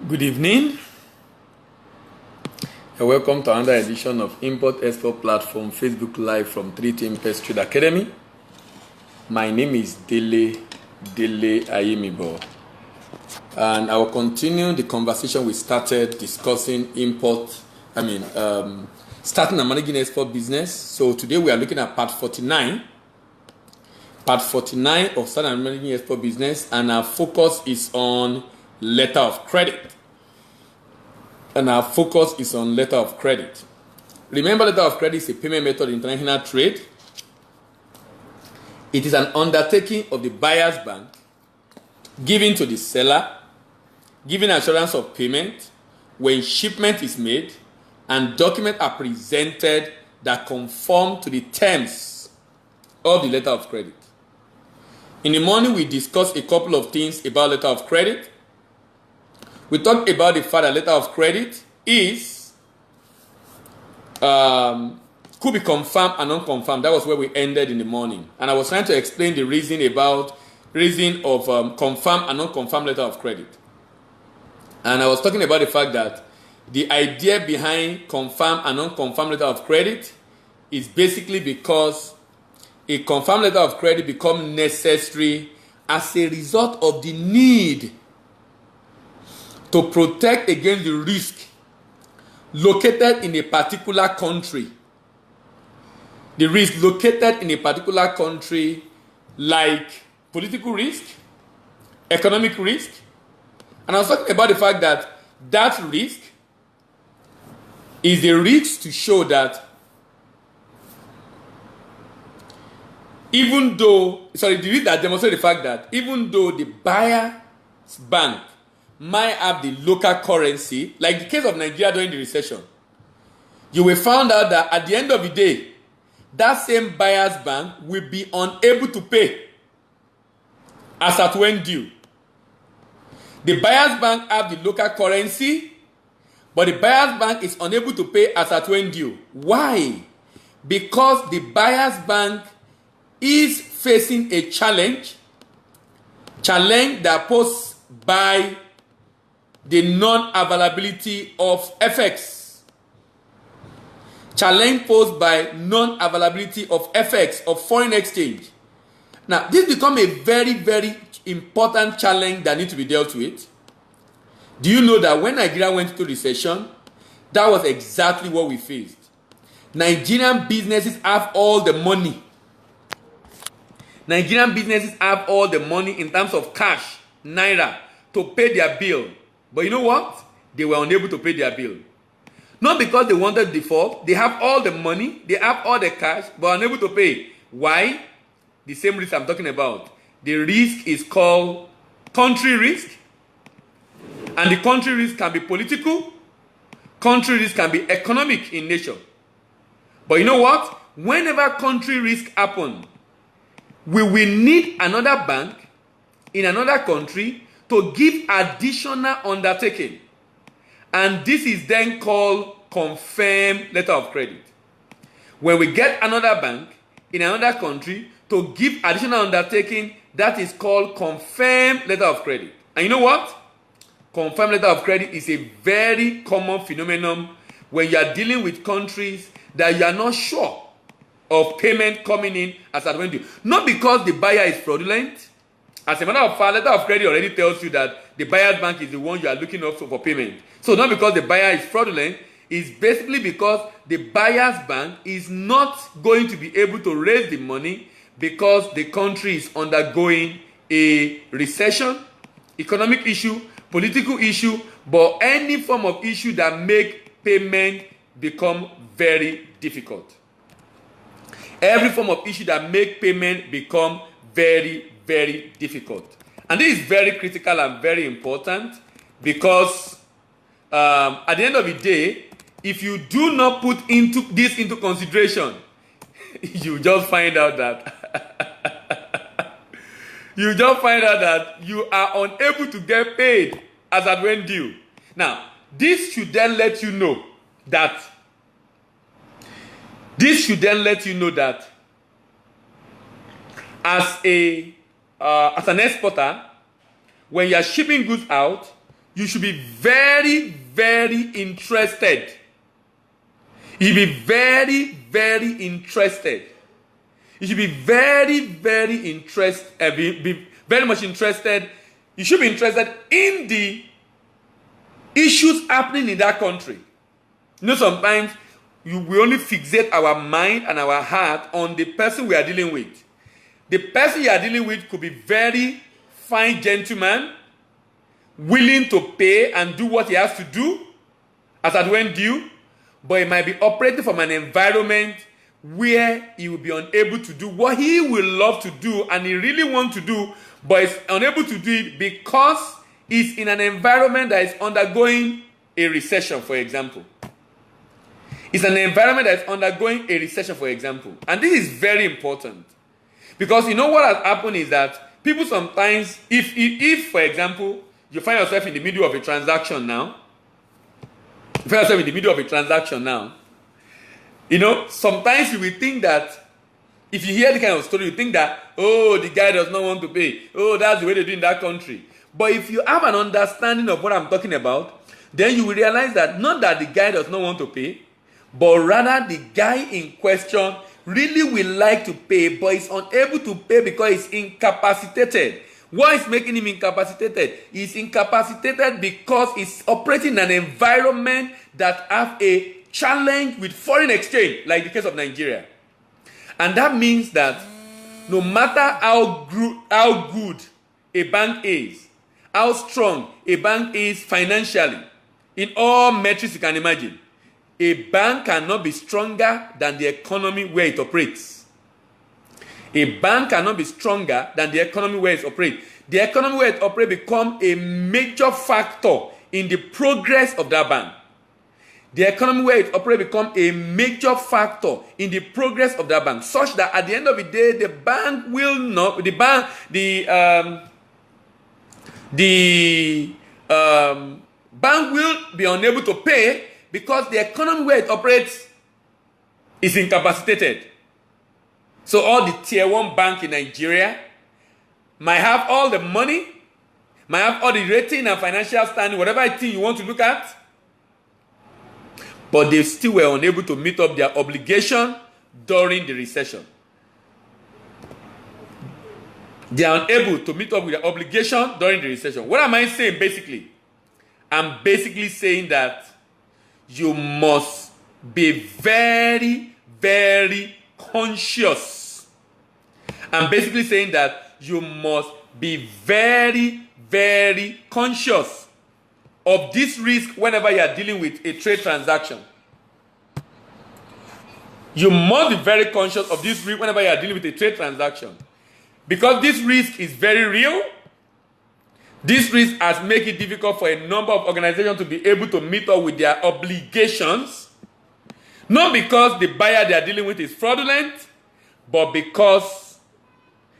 Good evening and welcome to another edition of Import Export Platform Facebook Live from 3T Impest Trade Academy. My name is Dele Ayimibo, and I will continue the conversation we started discussing starting and managing export business. So today we are looking at part 49 of starting and managing export business, and our focus is on letter of credit. Remember, letter of credit is a payment method in international trade. It is an undertaking of the buyer's bank given to the seller, giving assurance of payment when shipment is made and documents are presented that conform to the terms of the letter of credit. In the morning, we discussed a couple of things about letter of credit. We talked about the fact that letter of credit is could be confirmed and unconfirmed. That was where we ended in the morning, and I was trying to explain the reason of confirmed and unconfirmed letter of credit. And I was talking about the fact that the idea behind confirmed and unconfirmed letter of credit is basically because a confirmed letter of credit becomes necessary as a result of the need to protect against the risk located in a particular country. The risk located in a particular country, like political risk, economic risk. And I was talking about the fact that that risk is a risk to show that the risk that demonstrates the fact that even though the buyer's bank might have the local currency, like the case of Nigeria during the recession, you will find out that at the end of the day, that same buyer's bank will be unable to pay as at when due. The buyer's bank have the local currency, but the buyer's bank is unable to pay as at when due. Why? Because the buyer's bank is facing a challenge that posed by the non-availability of FX. Challenge posed by non-availability of FX, of foreign exchange. Now, this becomes a very, very important challenge that needs to be dealt with. Do you know that when Nigeria went into recession, that was exactly what we faced? Nigerian businesses have all the money. Nigerian businesses have all the money in terms of cash, naira, to pay their bill. But you know what? They were unable to pay their bill. Not because they wanted default. They have all the money. They have all the cash, but unable to pay. Why? The same risk I'm talking about. The risk is called country risk. And the country risk can be political. Country risk can be economic in nature. But you know what? Whenever country risk happens, we will need another bank in another country to give additional undertaking. And this is then called confirmed letter of credit. When we get another bank in another country to give additional undertaking, that is called confirmed letter of credit. And you know what? Confirmed letter of credit is a very common phenomenon when you are dealing with countries that you are not sure of payment coming in as at when due. Not because the buyer is fraudulent. As a matter of fact, letter of credit already tells you that the buyer's bank is the one you are looking up for payment. So not because the buyer is fraudulent, it's basically because the buyer's bank is not going to be able to raise the money because the country is undergoing a recession, economic issue, political issue, but any form of issue that make payment become very difficult. Every form of issue that make payment become very, very difficult. And this is very critical and very important because at the end of the day, if you do not put this into consideration, you just find out that you are unable to get paid as at when due. Now, this should then let you know that as an exporter, when you are shipping goods out, you should be very, very interested. You should be very, very interested. You should be very, very interested. Be very much interested. You should be interested in the issues happening in that country. You know, sometimes we only fixate our mind and our heart on the person we are dealing with. The person you are dealing with could be very fine gentleman, willing to pay and do what he has to do as at when due, but he might be operating from an environment where he will be unable to do what he will love to do and he really wants to do, but is unable to do it because he's in an environment that is undergoing a recession, for example. It's an environment that is undergoing a recession, for example. And this is very important. Because you know what has happened is that people sometimes, if for example, you find yourself in the middle of a transaction now, you know, sometimes you will think that, if you hear the kind of story, you think that, oh, the guy does not want to pay. Oh, that's the way they do in that country. But if you have an understanding of what I'm talking about, then you will realize that not that the guy does not want to pay, but rather the guy in question really will like to pay, but is unable to pay because he's incapacitated. What is making him incapacitated? He's incapacitated because he's operating in an environment that have a challenge with foreign exchange, like the case of Nigeria. And that means that no matter how good a bank is, how strong a bank is financially, in all metrics you can imagine, a bank cannot be stronger than the economy where it operates. A bank cannot be stronger than the economy where it operates. The economy where it operates becomes a major factor in the progress of that bank. The economy where it operates becomes a major factor in the progress of that bank, such that at the end of the day, the bank will not, the bank will be unable to pay because the economy where it operates is incapacitated. So all the tier 1 bank in Nigeria might have all the money, might have all the rating and financial standing, whatever thing you want to look at, but they still were unable to meet up their obligation during the recession. They are unable to meet up with their obligation during the recession. What am I saying basically? I'm basically saying that you must be very, very conscious. I'm basically saying that you must be very, very conscious of this risk whenever you are dealing with a trade transaction. You must be very conscious of this risk whenever you are dealing with a trade transaction. Because this risk is very real. This risk has made it difficult for a number of organizations to be able to meet up with their obligations. Not because the buyer they are dealing with is fraudulent, but because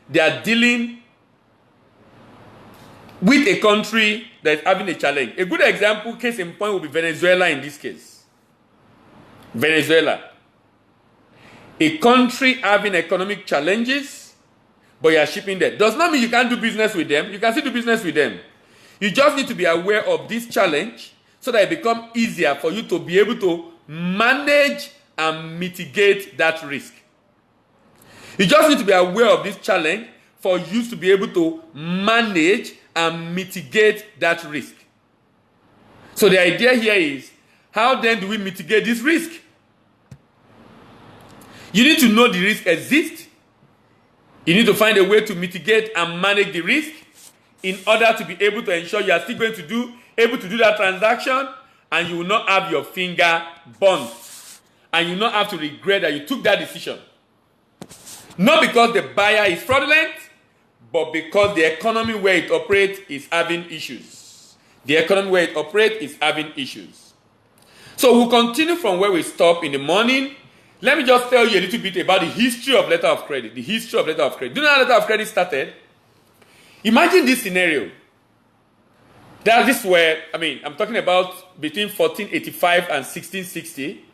they are dealing with a country that is having a challenge. A good example, case in point, will be Venezuela in this case. Venezuela. A country having economic challenges, but you are shipping there. Does not mean you can't do business with them. You can still do business with them. You just need to be aware of this challenge so that it becomes easier for you to be able to manage and mitigate that risk. You just need to be aware of this challenge for you to be able to manage and mitigate that risk. So the idea here is, how then do we mitigate this risk? You need to know the risk exists. You need to find a way to mitigate and manage the risk in order to be able to ensure you are still going to do that transaction and you will not have your finger burnt. And you will not have to regret that you took that decision. Not because the buyer is fraudulent, but because the economy where it operates is having issues. The economy where it operates is having issues. So we'll continue from where we stopped in the morning. Let me just tell you a little bit about the history of letter of credit. The history of letter of credit. Do you know how letter of credit started? Imagine this scenario. This is where, I'm talking about between 1485 and 1660.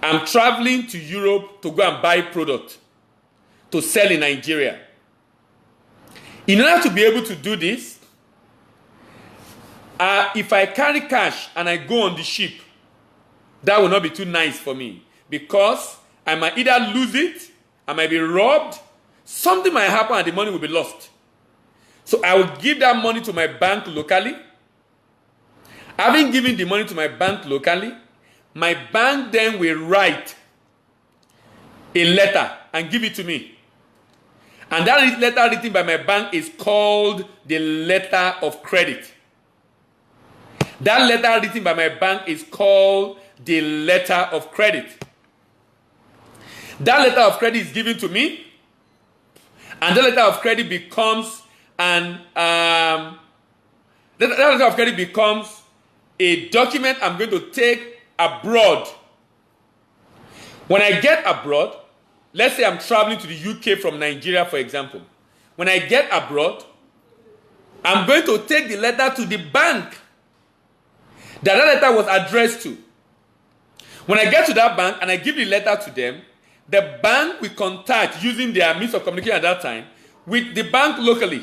I'm traveling to Europe to go and buy product to sell in Nigeria. In order to be able to do this, if I carry cash and I go on the ship, that will not be too nice for me, because I might either lose it, I might be robbed, something might happen and the money will be lost. So I will give that money to my bank locally. Having given the money to my bank locally, my bank then will write a letter and give it to me. And that letter written by my bank is called the letter of credit. That letter written by my bank is called the letter of credit. That letter of credit is given to me, and the letter of credit becomes that letter of credit becomes a document I'm going to take abroad. When I get abroad, let's say I'm traveling to the UK from Nigeria, for example. When I get abroad, I'm going to take the letter to the bank that letter was addressed to. When I get to that bank and I give the letter to them, the bank will contact, using their means of communication at that time, with the bank locally.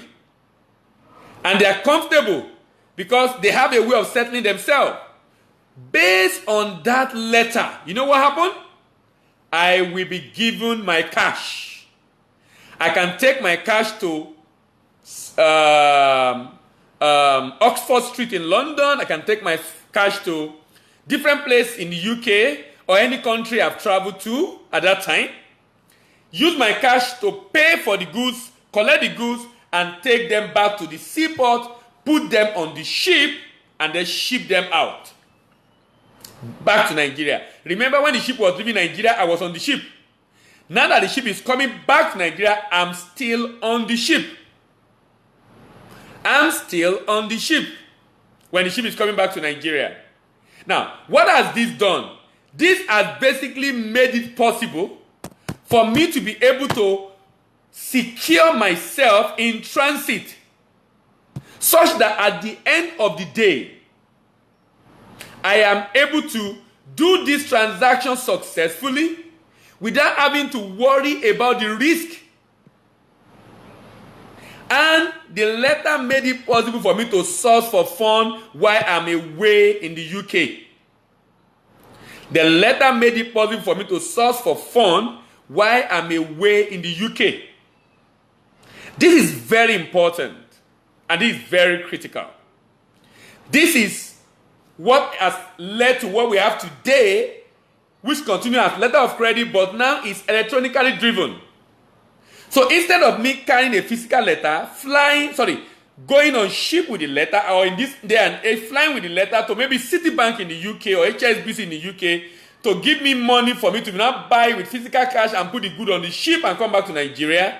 And they are comfortable because they have a way of settling themselves. Based on that letter, you know what happened? I will be given my cash. I can take my cash to Oxford Street in London. I can take my cash to different places in the UK or any country I've traveled to at that time. Use my cash to pay for the goods, collect the goods, and take them back to the seaport, put them on the ship, and then ship them out back to Nigeria. Remember, when the ship was leaving Nigeria, I was on the ship. Now that the ship is coming back to Nigeria, I'm still on the ship. I'm still on the ship when the ship is coming back to Nigeria. Now, what has this done? This has basically made it possible for me to be able to secure myself in transit, such that at the end of the day, I am able to do this transaction successfully without having to worry about the risk. And the letter made it possible for me to source for funds while I'm away in the UK. The letter made it possible for me to source for funds while I'm away in the UK. This is very important, and this is very critical. This is what has led to what we have today, which continues as letter of credit, but now is electronically driven. So instead of me carrying a physical letter, going on ship with the letter, or in this day and age, flying with the letter to maybe Citibank in the UK or HSBC in the UK to give me money for me to now buy with physical cash and put the good on the ship and come back to Nigeria,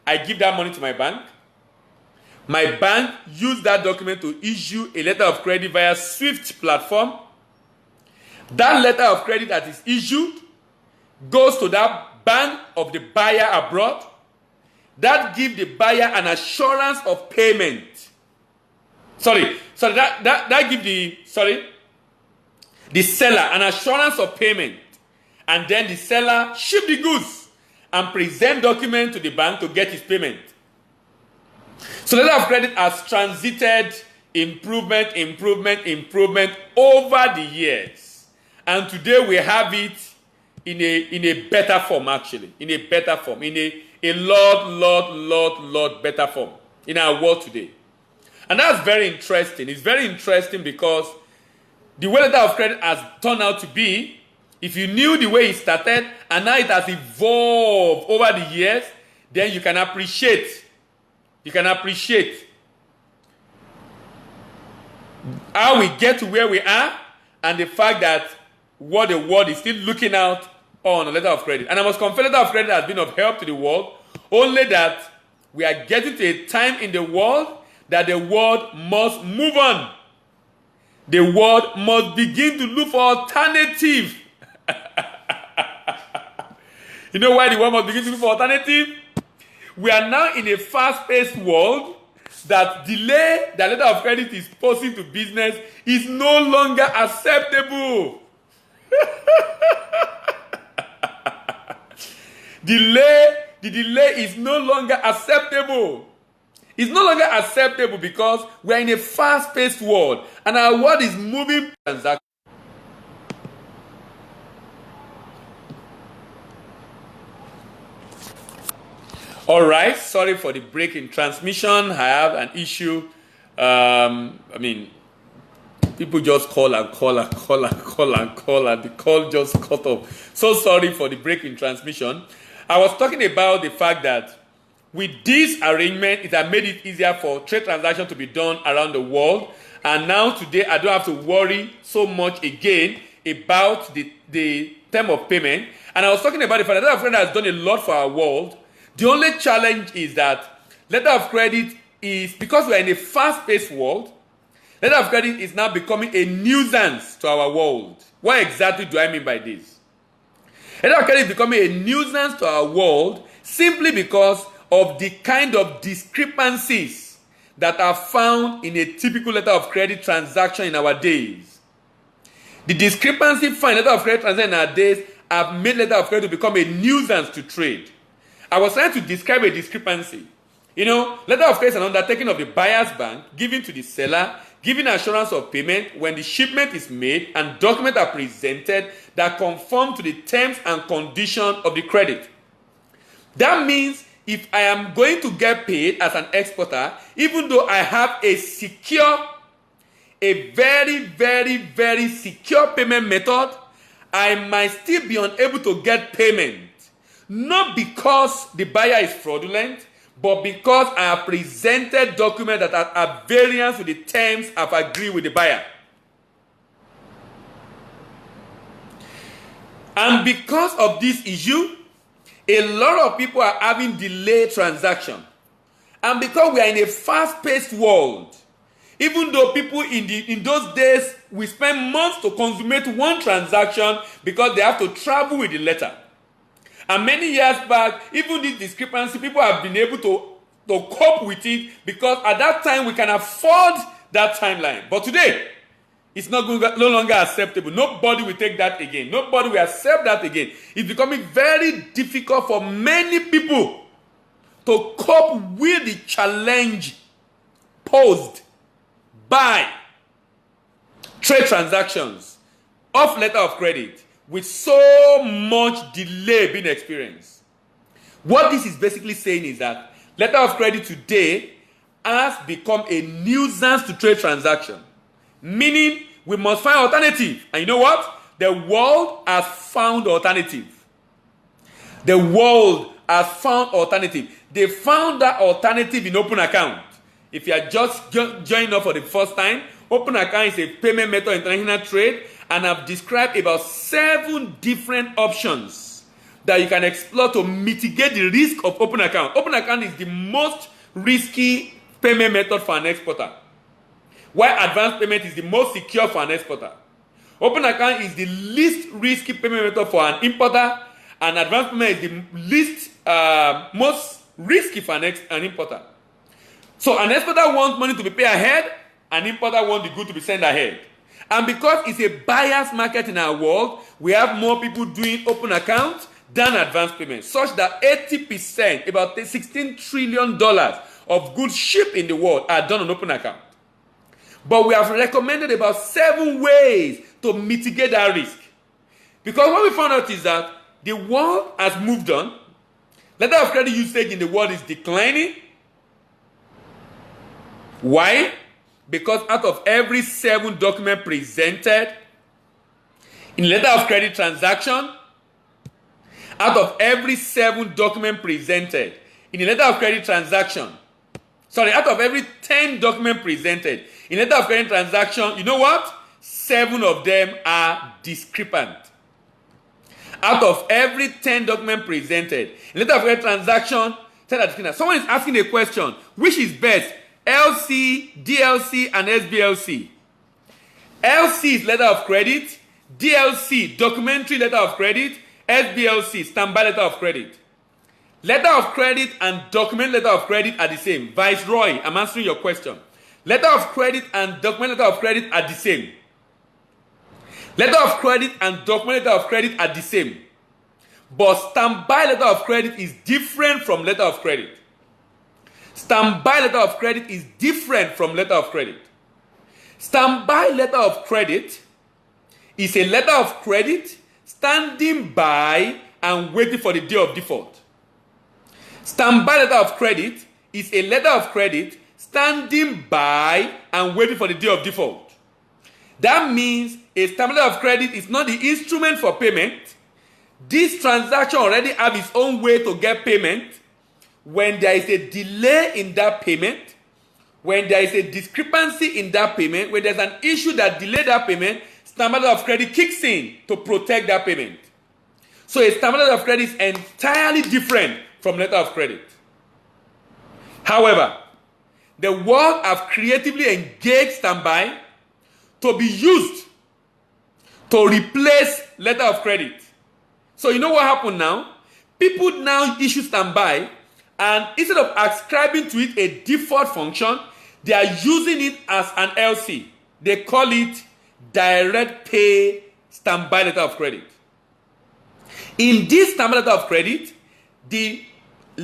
I give that money to my bank. My bank used that document to issue a letter of credit via SWIFT platform. That letter of credit that is issued goes to that bank of the buyer abroad. That gives the buyer an assurance of payment. That gives the seller an assurance of payment. And then the seller ship the goods and present document to the bank to get his payment. So letter of credit has transited improvement over the years. And today we have it in a better form, actually. In a better form. In a lot better form in our world today. And that's very interesting. It's very interesting because the way letter of credit has turned out to be, if you knew the way it started and now it has evolved over the years, then you can appreciate how we get to where we are and the fact that what the world is still looking out on a letter of credit. And I must confess, letter of credit has been of help to the world, only that we are getting to a time in the world that the world must move on. The world must begin to look for alternative. You know why the world must begin to look for alternative? We are now in a fast-paced world that delay that letter of credit is posting to business is no longer acceptable. The delay is no longer acceptable. It's no longer acceptable because we are in a fast-paced world and our world is moving transactions. All right, sorry for the break in transmission. I have an issue. People just call and the call just cut off. So sorry for the break in transmission. I was talking about the fact that with this arrangement, it has made it easier for trade transactions to be done around the world. And now today, I don't have to worry so much again about the term of payment. And I was talking about the fact that letter of credit has done a lot for our world. The only challenge is that letter of credit is, because we are in a fast-paced world, letter of credit is now becoming a nuisance to our world. What exactly do I mean by this? Letter of credit is becoming a nuisance to our world simply because of the kind of discrepancies that are found in a typical letter of credit transaction in our days. The discrepancy found in letter of credit transaction in our days have made letter of credit become a nuisance to trade. I was trying to describe a discrepancy. Letter of credit is an undertaking of the buyer's bank given to the seller, giving assurance of payment when the shipment is made and documents are presented that conform to the terms and conditions of the credit. That means if I am going to get paid as an exporter, even though I have a very, very, very secure payment method, I might still be unable to get payment. Not because the buyer is fraudulent, but because I have presented documents that are at variance with the terms I've agreed with the buyer. And because of this issue, a lot of people are having delayed transaction. And because we are in a fast-paced world, even though people in those days, we spend months to consummate one transaction because they have to travel with the letter. And many years back, even this discrepancy, people have been able to cope with it because at that time we can afford that timeline. But today, it's no longer acceptable. Nobody will take that again. Nobody will accept that again. It's becoming very difficult for many people to cope with the challenge posed by trade transactions of letter of credit with so much delay being experienced. What this is basically saying is that letter of credit today has become a nuisance to trade transaction. Meaning we must find alternative. And you know what? The world has found alternative. The world has found alternative. They found that alternative in open account. If you are just joining up for the first time, open account is a payment method in international trade, and I've described about 7 different options that you can explore to mitigate the risk of open account. Open account is the most risky payment method for an exporter, while advance payment is the most secure for an exporter. Open account is the least risky payment method for an importer, and advance payment is the most risky for an importer. So an exporter wants money to be paid ahead, an importer wants the good to be sent ahead. And because it's a buyer's market in our world, we have more people doing open accounts than advance payments, such that 80%, about $16 trillion of goods shipped in the world are done on open account. But we have recommended about 7 ways to mitigate that risk. Because what we found out is that the world has moved on. Letter of credit usage in the world is declining. Why? Because out of every 7 documents presented in letter of credit transaction, out of every 7 documents presented in a letter of credit transaction, out of every 10 documents presented in letter of credit transaction, you know what? 7 of them are discrepant. Out of every 10 documents presented in letter of credit transaction, someone is asking a question, which is best? LC, DLC, and SBLC. LC is letter of credit, DLC, documentary letter of credit, SBLC, standby letter of credit. Letter of credit and document letter of credit are the same. Viceroy, I'm answering your question. Letter of credit and document letter of credit are the same. Letter of credit and document letter of credit are the same. But standby letter of credit is different from letter of credit. Standby letter of credit is different from letter of credit. Standby letter of credit is a letter of credit standing by and waiting for the day of default. Standby letter of credit is a letter of credit standing by and waiting for the day of default. That means a standby letter of credit is not the instrument for payment. This transaction already has its own way to get payment. When there is a delay in that payment, when there is a discrepancy in that payment, when there's an issue that delayed that payment, standby letter of credit kicks in to protect that payment. So a standby letter of credit is entirely different from letter of credit. However, the world have creatively engaged standby to be used to replace letter of credit. So you know what happened now? People now issue standby, and instead of ascribing to it a default function, they are using it as an LC. They call it direct pay standby letter of credit. In this standby letter of credit, the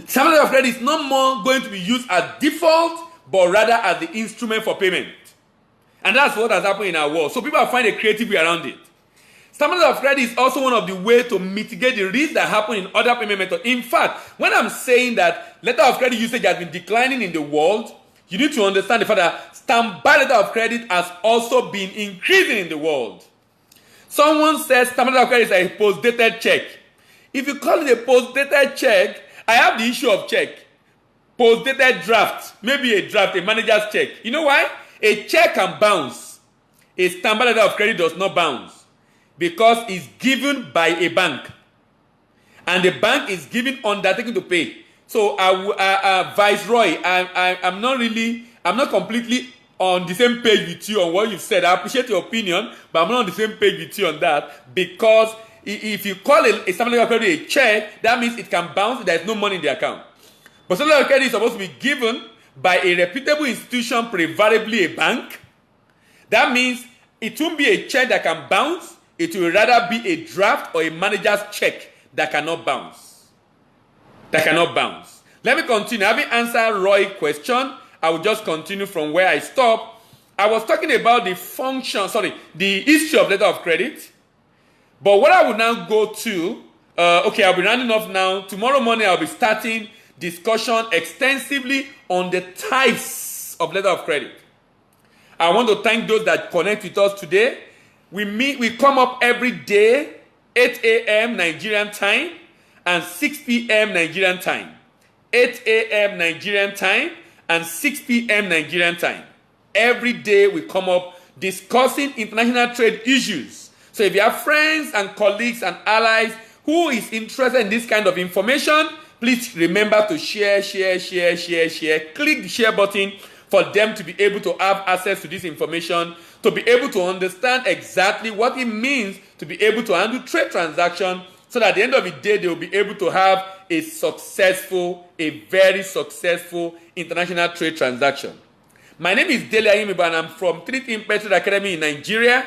standby letter of credit is no more going to be used as default, but rather as the instrument for payment. And that's what has happened in our world. So people are finding a creative way around it. Standby letter of credit is also one of the ways to mitigate the risk that happen in other payment methods. In fact, when I'm saying that letter of credit usage has been declining in the world, you need to understand the fact that standby letter of credit has also been increasing in the world. Someone says standby letter of credit is a post-dated check. If you call it a post-dated check, I have the issue of check. Post-dated draft, maybe a draft, a manager's check. You know why? A check can bounce. A standby letter of credit does not bounce, because it's given by a bank, and the bank is giving undertaking to pay. So, Viceroy, I'm not completely on the same page with you on what you said. I appreciate your opinion, but I'm not on the same page with you on that, because if you call a standby letter of credit a check, that means it can bounce if there is no money in the account. But standby letter of credit is supposed to be given by a reputable institution, preferably a bank. That means it won't be a check that can bounce. It will rather be a draft or a manager's check that cannot bounce. That cannot bounce. Let me continue. Having answered Roy's question, I will just continue from where I stopped. I was talking about the history of letter of credit. But what I will now go to, I'll be rounding off now. Tomorrow morning, I'll be starting discussion extensively on the types of letter of credit. I want to thank those that connect with us today. We come up every day, 8 a.m. Nigerian time and 6 p.m. Nigerian time. 8 a.m. Nigerian time and 6 p.m. Nigerian time. Every day we come up discussing international trade issues. So if you have friends and colleagues and allies who is interested in this kind of information, please remember to share. Click the share button for them to be able to have access to this information, to be able to understand exactly what it means to be able to handle trade transactions, so that at the end of the day, they will be able to have a very successful international trade transaction. My name is Dele Ayimibo, and I'm from 3T Impact Trade Academy in Nigeria.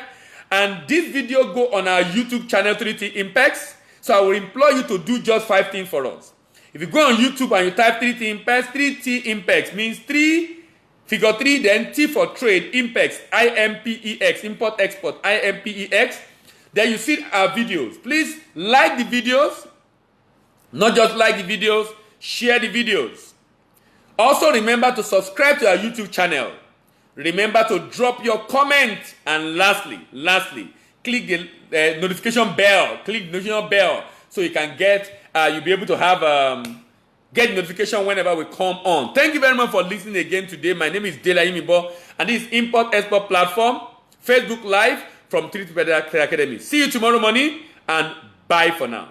And this video go on our YouTube channel, 3T Impacts. So I will implore you to do just 5 things for us. If you go on YouTube and you type 3T Impacts, 3T Impacts means 3, figure 3, then T for trade, Impex, IMPEX, import, export, IMPEX. Then you see our videos. Please like the videos. Not just like the videos, share the videos. Also remember to subscribe to our YouTube channel. Remember to drop your comment. And lastly, click the notification bell. Click the notification bell so you can you'll be able to have get notification whenever we come on. Thank you very much for listening again today. My name is Dele Ayimibo, and this is Import Export Platform, Facebook Live from 3T Impact Trade Academy. See you tomorrow morning, and bye for now.